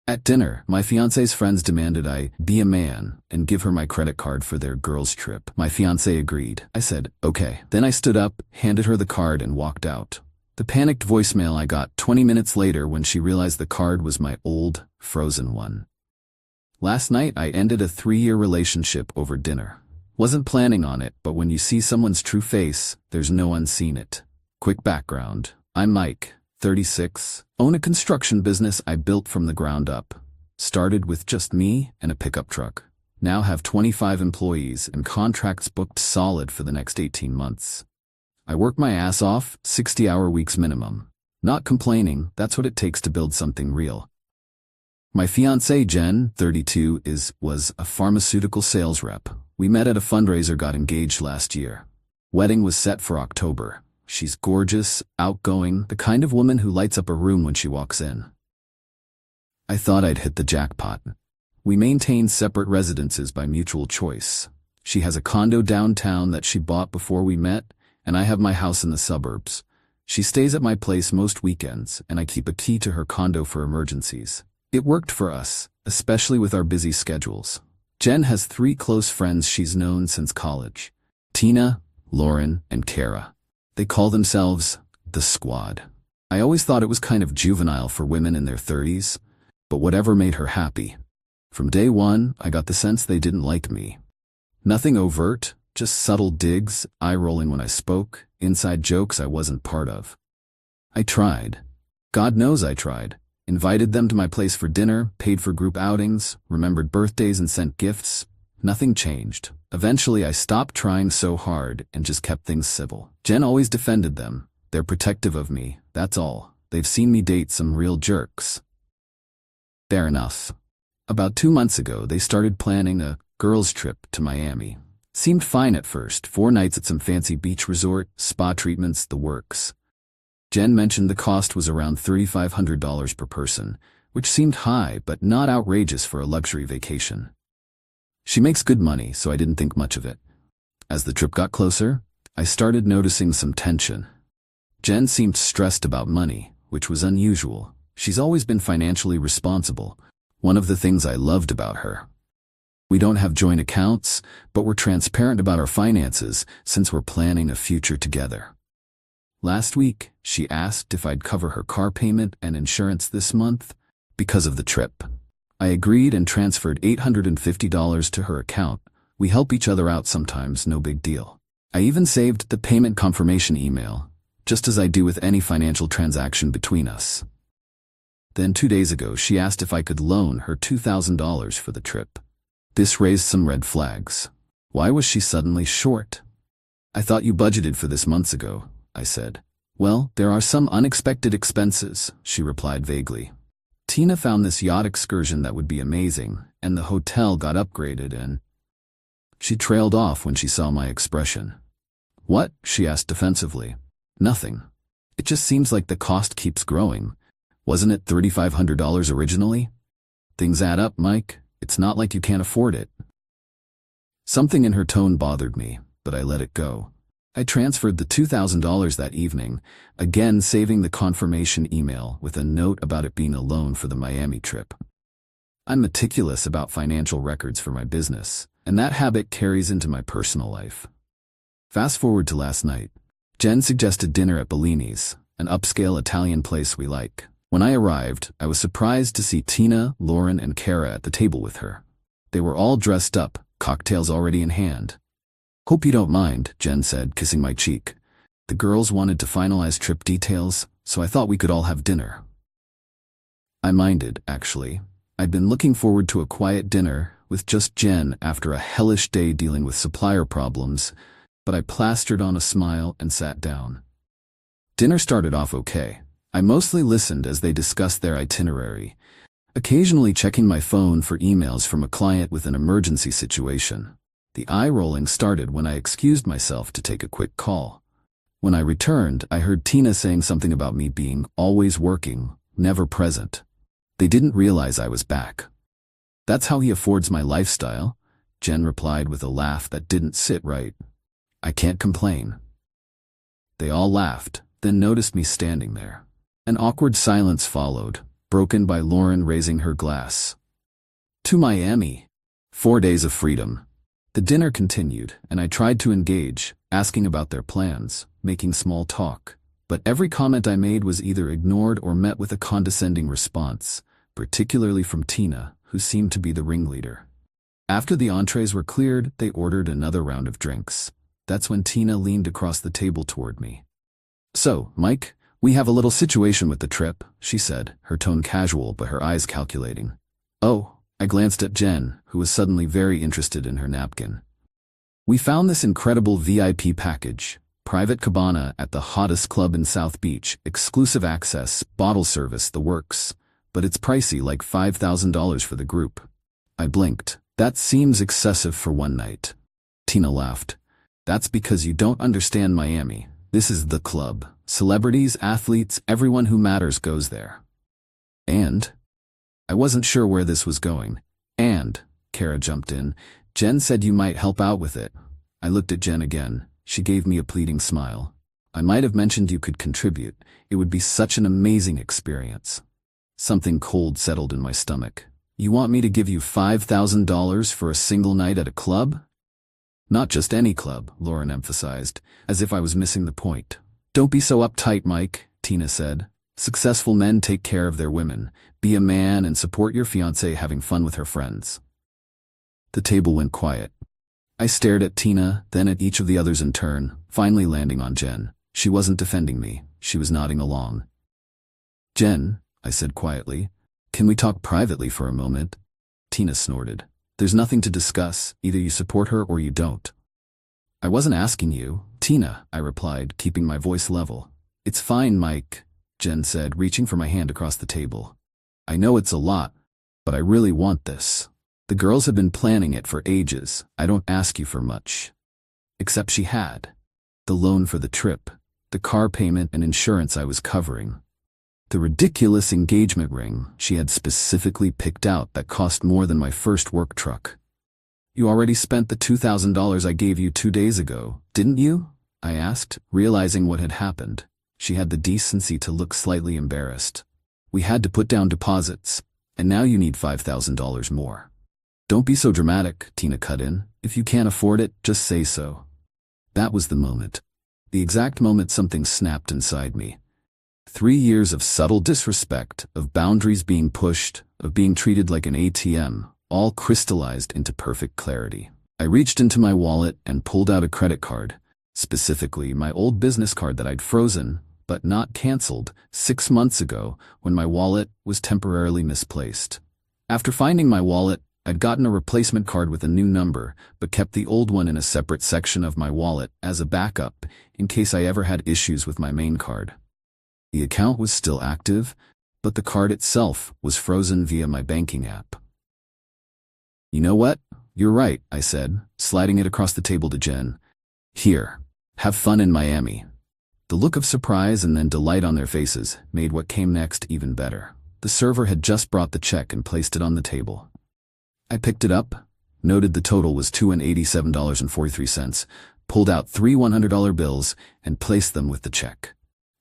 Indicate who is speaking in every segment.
Speaker 1: At dinner, my fiance's friends demanded I be a man and give her my credit card for their girls' trip. My fiance agreed. I said, okay. Then I stood up, handed her the card, and walked out. The panicked voicemail I got 20 minutes later when she realized the card was my old, frozen one. Last night, I ended a 3-year relationship over dinner. Wasn't planning on it, but when you see someone's true face, there's no unseen it. Quick background. I'm Mike, 36, own a construction business I built from the ground up. Started with just me and a pickup truck. Now have 25 employees and contracts booked solid for the next 18 months. I work my ass off, 60-hour weeks minimum. Not complaining, that's what it takes to build something real. My fiancée Jen, 32, was a pharmaceutical sales rep. We met at a fundraiser, got engaged last year. Wedding was set for October. She's gorgeous, outgoing, the kind of woman who lights up a room when she walks in. I thought I'd hit the jackpot. We maintain separate residences by mutual choice. She has a condo downtown that she bought before we met, and I have my house in the suburbs. She stays at my place most weekends, and I keep a key to her condo for emergencies. It worked for us, especially with our busy schedules. Jen has 3 close friends she's known since college: Tina, Lauren, and Kara. They call themselves the Squad. I always thought it was kind of juvenile for women in their 30s, but whatever made her happy. From day one, I got the sense they didn't like me. Nothing overt, just subtle digs, eye-rolling when I spoke, inside jokes I wasn't part of. I tried. God knows I tried. Invited them to my place for dinner, paid for group outings, remembered birthdays and sent gifts. Nothing changed. Eventually, I stopped trying so hard and just kept things civil. Jen always defended them. They're protective of me, that's all. They've seen me date some real jerks. Fair enough. About 2 months ago, they started planning a girls' trip to Miami. Seemed fine at first, 4 nights at some fancy beach resort, spa treatments, the works. Jen mentioned the cost was around $3,500 per person, which seemed high but not outrageous for a luxury vacation. She makes good money, so I didn't think much of it. As the trip got closer, I started noticing some tension. Jen seemed stressed about money, which was unusual. She's always been financially responsible, one of the things I loved about her. We don't have joint accounts, but we're transparent about our finances since we're planning a future together. Last week, she asked if I'd cover her car payment and insurance this month because of the trip. I agreed and transferred $850 to her account. We help each other out sometimes, no big deal. I even saved the payment confirmation email, just as I do with any financial transaction between us. Then 2 days ago, she asked if I could loan her $2,000 for the trip. This raised some red flags. Why was she suddenly short? I thought you budgeted for this months ago, I said. Well, there are some unexpected expenses, she replied vaguely. Tina found this yacht excursion that would be amazing, and the hotel got upgraded and... She trailed off when she saw my expression. What? She asked defensively. Nothing. It just seems like the cost keeps growing. Wasn't it $3,500 originally? Things add up, Mike. It's not like you can't afford it. Something in her tone bothered me, but I let it go. I transferred the $2,000 that evening, again saving the confirmation email with a note about it being a loan for the Miami trip. I'm meticulous about financial records for my business, and that habit carries into my personal life. Fast forward to last night. Jen suggested dinner at Bellini's, an upscale Italian place we like. When I arrived, I was surprised to see Tina, Lauren, and Kara at the table with her. They were all dressed up, cocktails already in hand. Hope you don't mind, Jen said, kissing my cheek. The girls wanted to finalize trip details, so I thought we could all have dinner. I minded, actually. I'd been looking forward to a quiet dinner with just Jen after a hellish day dealing with supplier problems, but I plastered on a smile and sat down. Dinner started off okay. I mostly listened as they discussed their itinerary, occasionally checking my phone for emails from a client with an emergency situation. The eye-rolling started when I excused myself to take a quick call. When I returned, I heard Tina saying something about me being always working, never present. They didn't realize I was back. That's how he affords my lifestyle, Jen replied with a laugh that didn't sit right. I can't complain. They all laughed, then noticed me standing there. An awkward silence followed. broken by Lauren raising her glass. To Miami. 4 days of freedom. The dinner continued, and I tried to engage, asking about their plans, making small talk. But every comment I made was either ignored or met with a condescending response, particularly from Tina, who seemed to be the ringleader. After the entrees were cleared, they ordered another round of drinks. That's when Tina leaned across the table toward me. "So, Mike, we have a little situation with the trip," she said, her tone casual but her eyes calculating. "Oh," I glanced at Jen, who was suddenly very interested in her napkin. "We found this incredible VIP package. Private cabana at the hottest club in South Beach, exclusive access, bottle service, the works. But it's pricey, like $5,000 for the group." I blinked. "That seems excessive for one night." Tina laughed. "That's because you don't understand Miami. This is the club. Celebrities, athletes, everyone who matters goes there." "And?" I wasn't sure where this was going. "And," Kara jumped in, "Jen said you might help out with it." I looked at Jen again. She gave me a pleading smile. "I might have mentioned you could contribute. It would be such an amazing experience." Something cold settled in my stomach. "You want me to give you $5,000 for a single night at a club?" "Not just any club," Lauren emphasized, as if I was missing the point. "Don't be so uptight, Mike," Tina said. "Successful men take care of their women. Be a man and support your fiancée having fun with her friends." The table went quiet. I stared at Tina, then at each of the others in turn, finally landing on Jen. She wasn't defending me. She was nodding along. "Jen," I said quietly, "can we talk privately for a moment?" Tina snorted. "There's nothing to discuss. Either you support her or you don't." "I wasn't asking you, Tina," I replied, keeping my voice level. "It's fine, Mike," Jen said, reaching for my hand across the table. "I know it's a lot, but I really want this. The girls have been planning it for ages. I don't ask you for much." Except she had. The loan for the trip, the car payment and insurance I was covering. The ridiculous engagement ring she had specifically picked out that cost more than my first work truck. "You already spent the $2,000 I gave you 2 days ago, didn't you?" I asked, realizing what had happened. She had the decency to look slightly embarrassed. "We had to put down deposits, and now you need $5,000 more." "Don't be so dramatic," Tina cut in. "If you can't afford it, just say so." That was the moment. The exact moment something snapped inside me. 3 years of subtle disrespect, of boundaries being pushed, of being treated like an ATM, all crystallized into perfect clarity. I reached into my wallet and pulled out a credit card, specifically my old business card that I'd frozen, but not canceled, 6 months ago when my wallet was temporarily misplaced. After finding my wallet, I'd gotten a replacement card with a new number, but kept the old one in a separate section of my wallet as a backup in case I ever had issues with my main card. The account was still active, but the card itself was frozen via my banking app. "You know what? You're right," I said, sliding it across the table to Jen. "Here, have fun in Miami." The look of surprise and then delight on their faces made what came next even better. The server had just brought the check and placed it on the table. I picked it up, noted the total was $287.43, pulled out 3 $100 bills, and placed them with the check.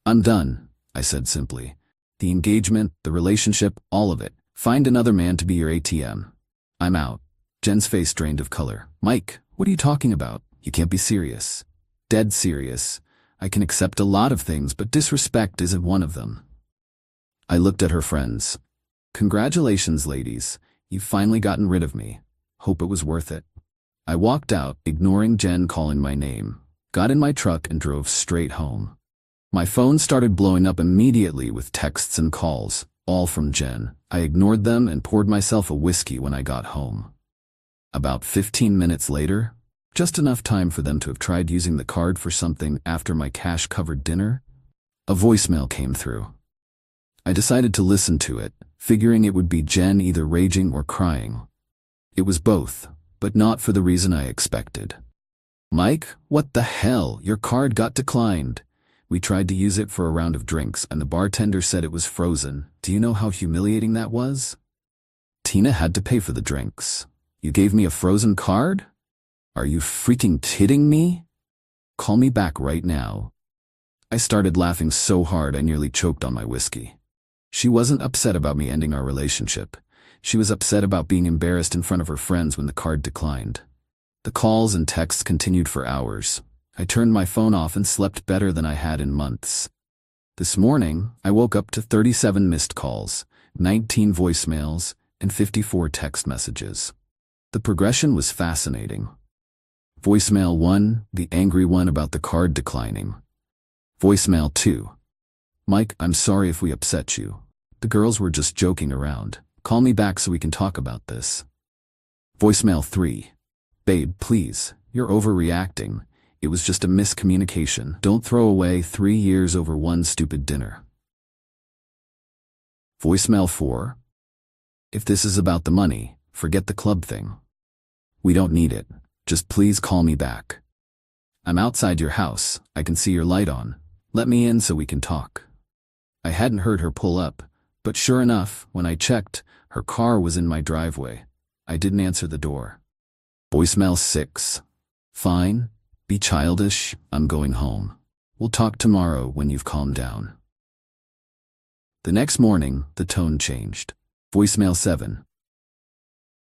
Speaker 1: "I'm done," I said simply. "The engagement, the relationship, all of it. Find another man to be your ATM. I'm out." Jen's face drained of color. "Mike, what are you talking about? You can't be serious." "Dead serious. I can accept a lot of things, but disrespect isn't one of them." I looked at her friends. "Congratulations, ladies. You've finally gotten rid of me. Hope it was worth it." I walked out, ignoring Jen calling my name, got in my truck and drove straight home. My phone started blowing up immediately with texts and calls, all from Jen. I ignored them and poured myself a whiskey when I got home. About 15 minutes later, just enough time for them to have tried using the card for something after my cash-covered dinner, a voicemail came through. I decided to listen to it, figuring it would be Jen either raging or crying. It was both, but not for the reason I expected. "Mike, what the hell? Your card got declined. We tried to use it for a round of drinks and the bartender said it was frozen. Do you know how humiliating that was? Tina had to pay for the drinks. You gave me a frozen card? Are you freaking kidding me? Call me back right now." I started laughing so hard I nearly choked on my whiskey. She wasn't upset about me ending our relationship. She was upset about being embarrassed in front of her friends when the card declined. The calls and texts continued for hours. I turned my phone off and slept better than I had in months. This morning, I woke up to 37 missed calls, 19 voicemails, and 54 text messages. The progression was fascinating. Voicemail 1, the angry one about the card declining. Voicemail 2. Mike, I'm sorry if we upset you. The girls were just joking around. Call me back so we can talk about this. Voicemail 3. Babe, please, you're overreacting. It was just a miscommunication. Don't throw away 3 years over one stupid dinner. Voicemail 4. If this is about the money, forget the club thing. We don't need it. Just please call me back. I'm outside your house. I can see your light on. Let me in so we can talk. I hadn't heard her pull up, but sure enough, when I checked, her car was in my driveway. I didn't answer the door. Voicemail 6. Fine. Be childish. I'm going home. We'll talk tomorrow when you've calmed down. The next morning, the tone changed. Voicemail 7.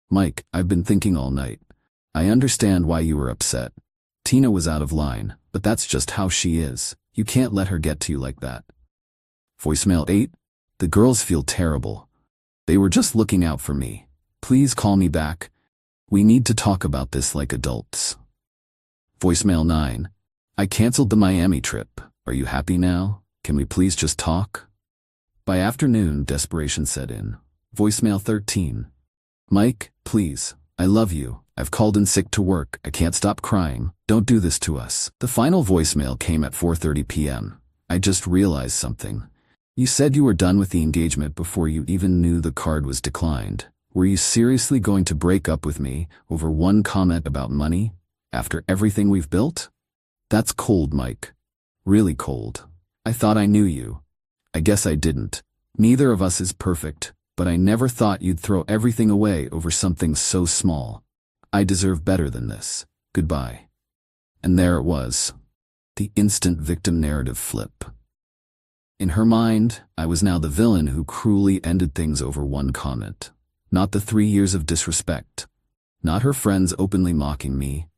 Speaker 1: Mike, I've been thinking all night. I understand why you were upset. Tina was out of line, but that's just how she is. You can't let her get to you like that. Voicemail 8. The girls feel terrible. They were just looking out for me. Please call me back. We need to talk about this like adults. Voicemail 9. I canceled the Miami trip. Are you happy now? Can we please just talk? By afternoon, desperation set in. Voicemail 13. Mike, please. I love you. I've called in sick to work. I can't stop crying. Don't do this to us. The final voicemail came at 4:30 p.m. I just realized something. You said you were done with the engagement before you even knew the card was declined. Were you seriously going to break up with me over one comment about money? After everything we've built? That's cold, Mike. Really cold. I thought I knew you. I guess I didn't. Neither of us is perfect, but I never thought you'd throw everything away over something so small. I deserve better than this. Goodbye. And there it was. The instant victim narrative flip. In her mind, I was now the villain who cruelly ended things over one comment. Not the 3 years of disrespect. Not her friends openly mocking me.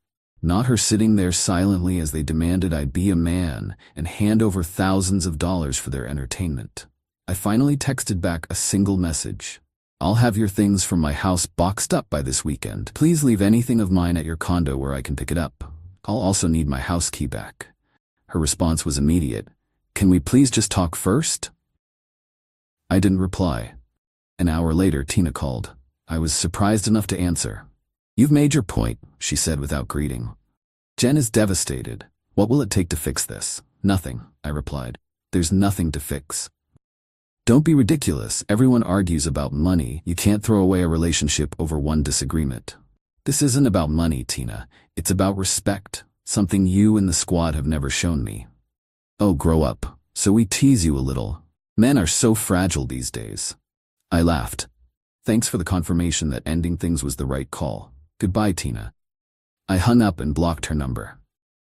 Speaker 1: Not her sitting there silently as they demanded I be a man and hand over thousands of dollars for their entertainment. I finally texted back a single message. I'll have your things from my house boxed up by this weekend. Please leave anything of mine at your condo where I can pick it up. I'll also need my house key back. Her response was immediate. Can we please just talk first? I didn't reply. An hour later, Tina called. I was surprised enough to answer. You've made your point, she said without greeting. Jen is devastated. What will it take to fix this? Nothing, I replied. There's nothing to fix. Don't be ridiculous. Everyone argues about money. You can't throw away a relationship over one disagreement. This isn't about money, Tina. It's about respect, something you and the squad have never shown me. Oh, grow up. So we tease you a little. Men are so fragile these days. I laughed. Thanks for the confirmation that ending things was the right call. Goodbye, Tina. I hung up and blocked her number.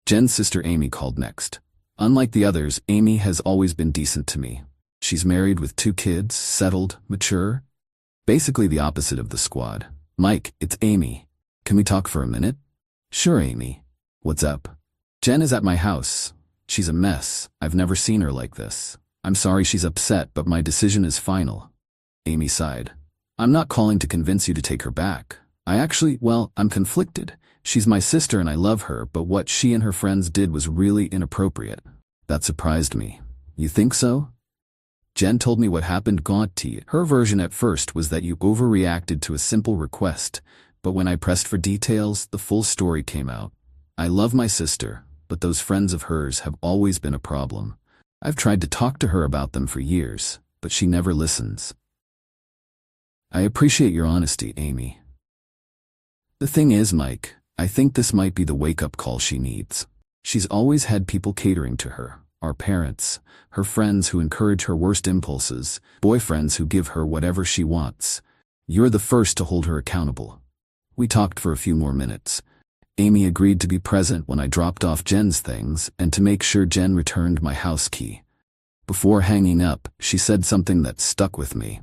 Speaker 1: Jen's sister Amy called next. Unlike the others, Amy has always been decent to me. She's married with 2 kids, settled, mature. Basically the opposite of the squad. Mike, it's Amy. Can we talk for a minute? Sure, Amy. What's up? Jen is at my house. She's a mess. I've never seen her like this. I'm sorry she's upset, but my decision is final. Amy sighed. I'm not calling to convince you to take her back. I'm conflicted. She's my sister and I love her, but what she and her friends did was really inappropriate. That surprised me. You think so? Jen told me what happened. Gaunty. Her version at first was that you overreacted to a simple request, but when I pressed for details, the full story came out. I love my sister, but those friends of hers have always been a problem. I've tried to talk to her about them for years, but she never listens. I appreciate your honesty, Amy. The thing is, Mike, I think this might be the wake-up call she needs. She's always had people catering to her, our parents, her friends who encourage her worst impulses, boyfriends who give her whatever she wants. You're the first to hold her accountable. We talked for a few more minutes. Amy agreed to be present when I dropped off Jen's things and to make sure Jen returned my house key. Before hanging up, she said something that stuck with me.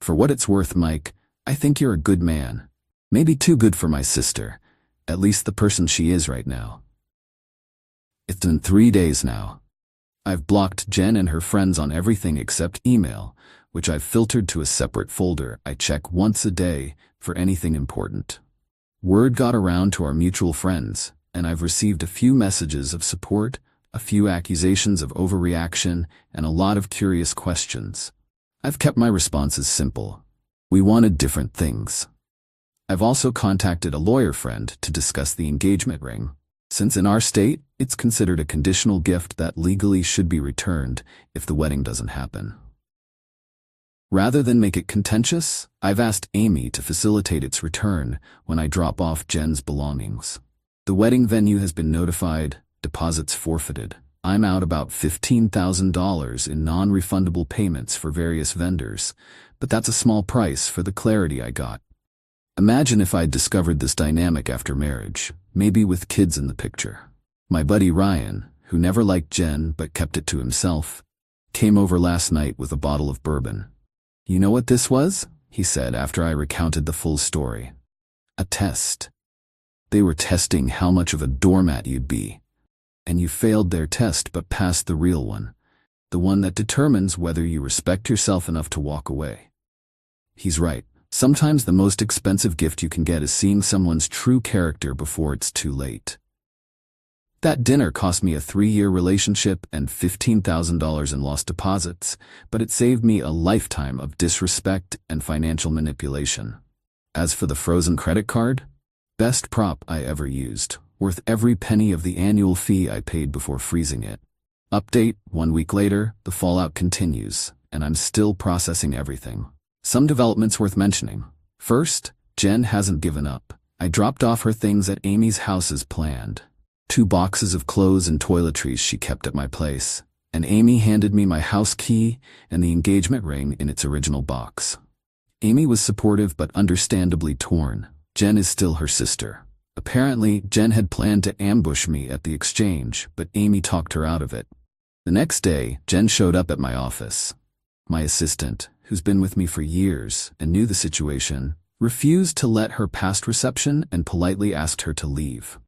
Speaker 1: "For what it's worth, Mike, I think you're a good man. Maybe too good for my sister, at least the person she is right now." It's been 3 days now. I've blocked Jen and her friends on everything except email, which I've filtered to a separate folder I check once a day for anything important. Word got around to our mutual friends, and I've received a few messages of support, a few accusations of overreaction, and a lot of curious questions. I've kept my responses simple. We wanted different things. I've also contacted a lawyer friend to discuss the engagement ring, since in our state, it's considered a conditional gift that legally should be returned if the wedding doesn't happen. Rather than make it contentious, I've asked Amy to facilitate its return when I drop off Jen's belongings. The wedding venue has been notified, deposits forfeited. I'm out about $15,000 in non-refundable payments for various vendors, but that's a small price for the clarity I got. Imagine if I'd discovered this dynamic after marriage, maybe with kids in the picture. My buddy Ryan, who never liked Jen but kept it to himself, came over last night with a bottle of bourbon. "You know what this was?" he said after I recounted the full story. "A test. They were testing how much of a doormat you'd be. And you failed their test but passed the real one, the one that determines whether you respect yourself enough to walk away." He's right. Sometimes the most expensive gift you can get is seeing someone's true character before it's too late. That dinner cost me a 3-year relationship and $15,000 in lost deposits, but it saved me a lifetime of disrespect and financial manipulation. As for the frozen credit card, best prop I ever used, worth every penny of the annual fee I paid before freezing it. Update: 1 week later, the fallout continues, and I'm still processing everything. Some developments worth mentioning. First, Jen hasn't given up. I dropped off her things at Amy's house as planned. 2 boxes of clothes and toiletries she kept at my place, and Amy handed me my house key and the engagement ring in its original box. Amy was supportive but understandably torn. Jen is still her sister. Apparently, Jen had planned to ambush me at the exchange, but Amy talked her out of it. The next day, Jen showed up at my office. My assistant, who's been with me for years and knew the situation, refused to let her past reception and politely asked her to leave.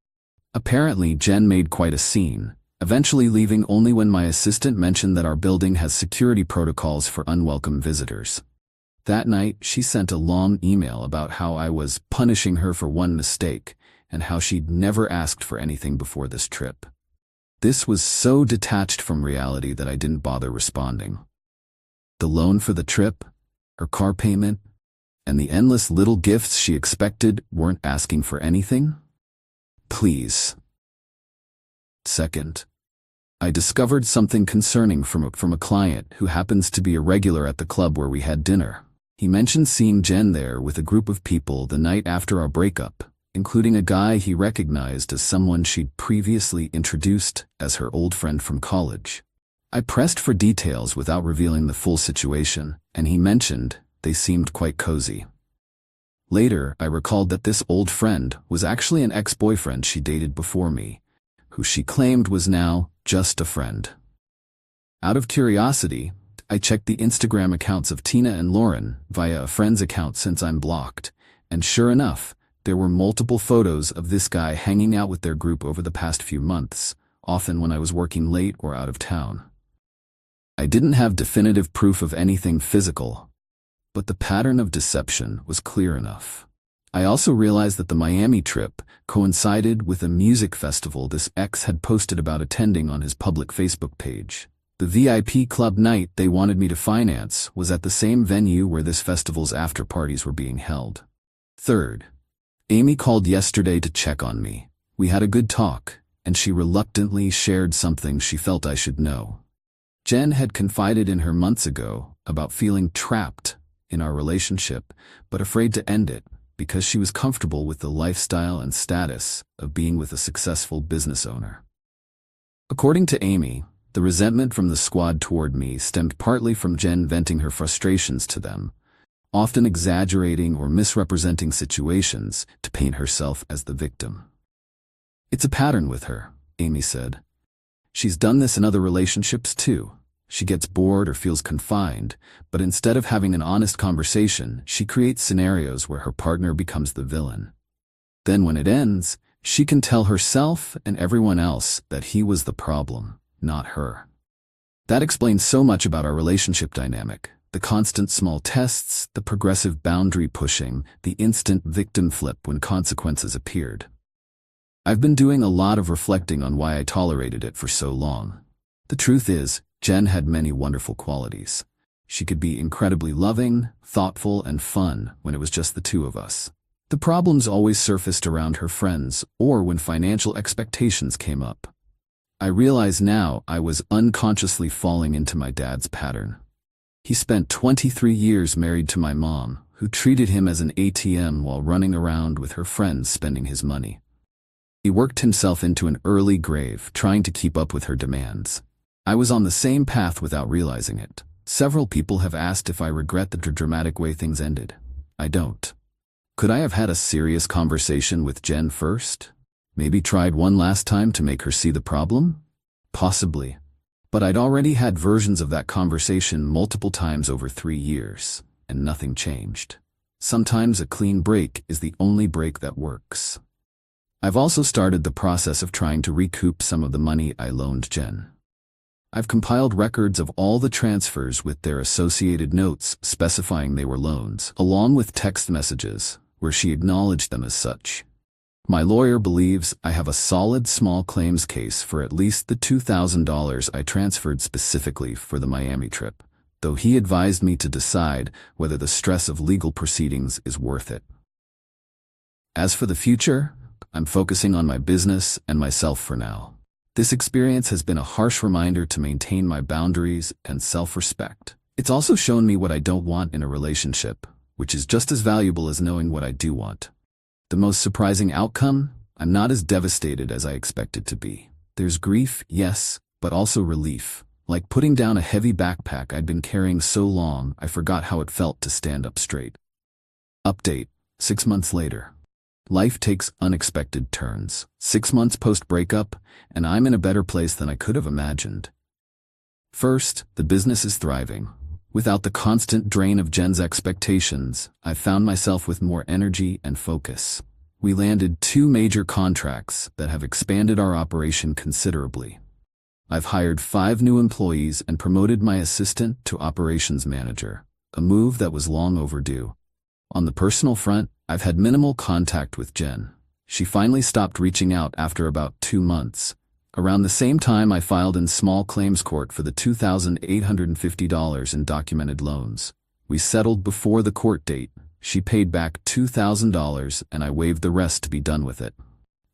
Speaker 1: Apparently, Jen made quite a scene, eventually leaving only when my assistant mentioned that our building has security protocols for unwelcome visitors. That night, she sent a long email about how I was punishing her for one mistake and how she'd never asked for anything before this trip. This was so detached from reality that I didn't bother responding. The loan for the trip, her car payment, and the endless little gifts she expected weren't asking for anything? Please. Second, I discovered something concerning from a client who happens to be a regular at the club where we had dinner. He mentioned seeing Jen there with a group of people the night after our breakup, including a guy he recognized as someone she'd previously introduced as her old friend from college. I pressed for details without revealing the full situation, and he mentioned they seemed quite cozy. Later, I recalled that this old friend was actually an ex-boyfriend she dated before me, who she claimed was now just a friend. Out of curiosity, I checked the Instagram accounts of Tina and Lauren via a friend's account since I'm blocked, and sure enough, there were multiple photos of this guy hanging out with their group over the past few months, often when I was working late or out of town. I didn't have definitive proof of anything physical, but the pattern of deception was clear enough. I also realized that the Miami trip coincided with a music festival this ex had posted about attending on his public Facebook page. The VIP club night they wanted me to finance was at the same venue where this festival's after-parties were being held. Third, Amy called yesterday to check on me. We had a good talk, and she reluctantly shared something she felt I should know. Jen had confided in her months ago about feeling trapped in our relationship, but afraid to end it because she was comfortable with the lifestyle and status of being with a successful business owner. According to Amy, the resentment from the squad toward me stemmed partly from Jen venting her frustrations to them, often exaggerating or misrepresenting situations to paint herself as the victim. "It's a pattern with her," Amy said. "She's done this in other relationships too. She gets bored or feels confined, but instead of having an honest conversation, she creates scenarios where her partner becomes the villain. Then when it ends, she can tell herself and everyone else that he was the problem, not her. That explains so much about our relationship dynamic. The constant small tests, the progressive boundary pushing, the instant victim flip when consequences appeared. I've been doing a lot of reflecting on why I tolerated it for so long. The truth is, Jen had many wonderful qualities. She could be incredibly loving, thoughtful, and fun when it was just the two of us. The problems always surfaced around her friends or when financial expectations came up. I realize now I was unconsciously falling into my dad's pattern. He spent 23 years married to my mom, who treated him as an ATM while running around with her friends spending his money. He worked himself into an early grave, trying to keep up with her demands. I was on the same path without realizing it. Several people have asked if I regret the dramatic way things ended. I don't. Could I have had a serious conversation with Jen first? Maybe tried one last time to make her see the problem? Possibly. But I'd already had versions of that conversation multiple times over 3 years, and nothing changed. Sometimes a clean break is the only break that works. I've also started the process of trying to recoup some of the money I loaned Jen. I've compiled records of all the transfers with their associated notes specifying they were loans, along with text messages where she acknowledged them as such. My lawyer believes I have a solid small claims case for at least the $2,000 I transferred specifically for the Miami trip, though he advised me to decide whether the stress of legal proceedings is worth it. As for the future, I'm focusing on my business and myself for now. This experience has been a harsh reminder to maintain my boundaries and self-respect. It's also shown me what I don't want in a relationship, which is just as valuable as knowing what I do want. The most surprising outcome? I'm not as devastated as I expected to be. There's grief, yes, but also relief. Like putting down a heavy backpack I'd been carrying so long, I forgot how it felt to stand up straight. Update: 6 months later. Life takes unexpected turns. 6 months post-breakup, and I'm in a better place than I could have imagined. First, the business is thriving. Without the constant drain of Jen's expectations, I found myself with more energy and focus. We landed 2 major contracts that have expanded our operation considerably. I've hired 5 new employees and promoted my assistant to operations manager, a move that was long overdue. On the personal front, I've had minimal contact with Jen. She finally stopped reaching out after about 2 months. Around the same time, I filed in small claims court for the $2,850 in documented loans. We settled before the court date. She paid back $2,000 and I waived the rest to be done with it.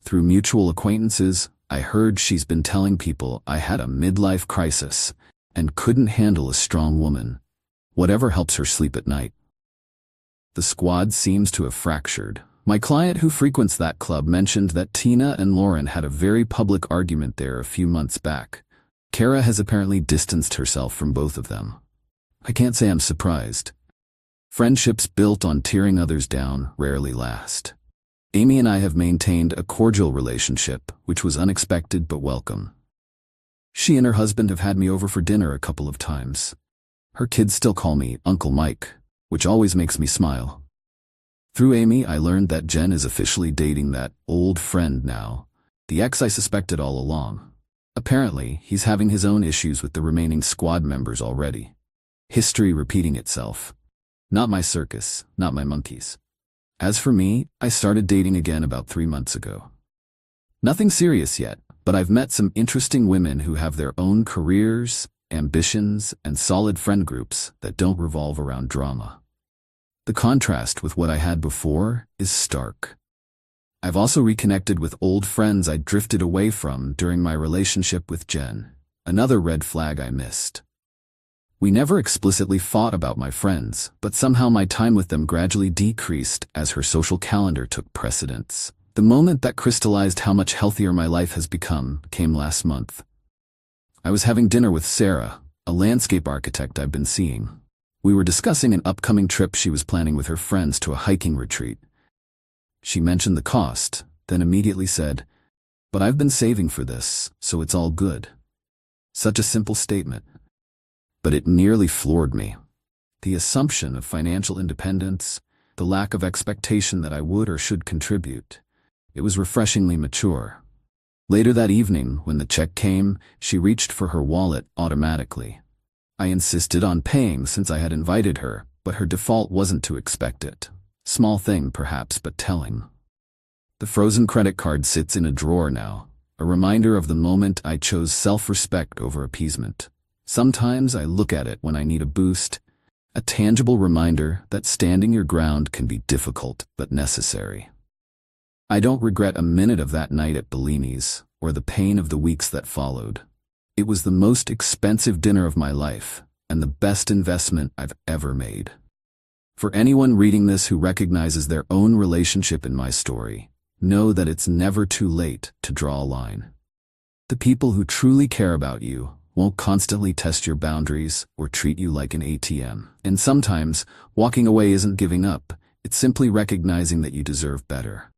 Speaker 1: Through mutual acquaintances, I heard she's been telling people I had a midlife crisis and couldn't handle a strong woman. Whatever helps her sleep at night. The squad seems to have fractured. My client who frequents that club mentioned that Tina and Lauren had a very public argument there a few months back. Kara has apparently distanced herself from both of them. I can't say I'm surprised. Friendships built on tearing others down rarely last. Amy and I have maintained a cordial relationship, which was unexpected but welcome. She and her husband have had me over for dinner a couple of times. Her kids still call me Uncle Mike, which always makes me smile. Through Amy, I learned that Jen is officially dating that old friend now, the ex I suspected all along. Apparently, he's having his own issues with the remaining squad members already. History repeating itself. Not my circus, not my monkeys. As for me, I started dating again about 3 months ago. Nothing serious yet, but I've met some interesting women who have their own careers, ambitions, and solid friend groups that don't revolve around drama. The contrast with what I had before is stark. I've also reconnected with old friends I drifted away from during my relationship with Jen, another red flag I missed. We never explicitly fought about my friends, but somehow my time with them gradually decreased as her social calendar took precedence. The moment that crystallized how much healthier my life has become came last month. I was having dinner with Sarah, a landscape architect I've been seeing. We were discussing an upcoming trip she was planning with her friends to a hiking retreat. She mentioned the cost, then immediately said, "But I've been saving for this, so it's all good." Such a simple statement. but it nearly floored me. The assumption of financial independence, the lack of expectation that I would or should contribute. It was refreshingly mature. Later that evening, when the check came, she reached for her wallet automatically. I insisted on paying since I had invited her, but her default wasn't to expect it. Small thing, perhaps, but telling. The frozen credit card sits in a drawer now, a reminder of the moment I chose self-respect over appeasement. Sometimes I look at it when I need a boost, a tangible reminder that standing your ground can be difficult but necessary. I don't regret a minute of that night at Bellini's, or the pain of the weeks that followed. It was the most expensive dinner of my life, and the best investment I've ever made. For anyone reading this who recognizes their own relationship in my story, know that it's never too late to draw a line. The people who truly care about you won't constantly test your boundaries or treat you like an ATM. And sometimes, walking away isn't giving up, it's simply recognizing that you deserve better.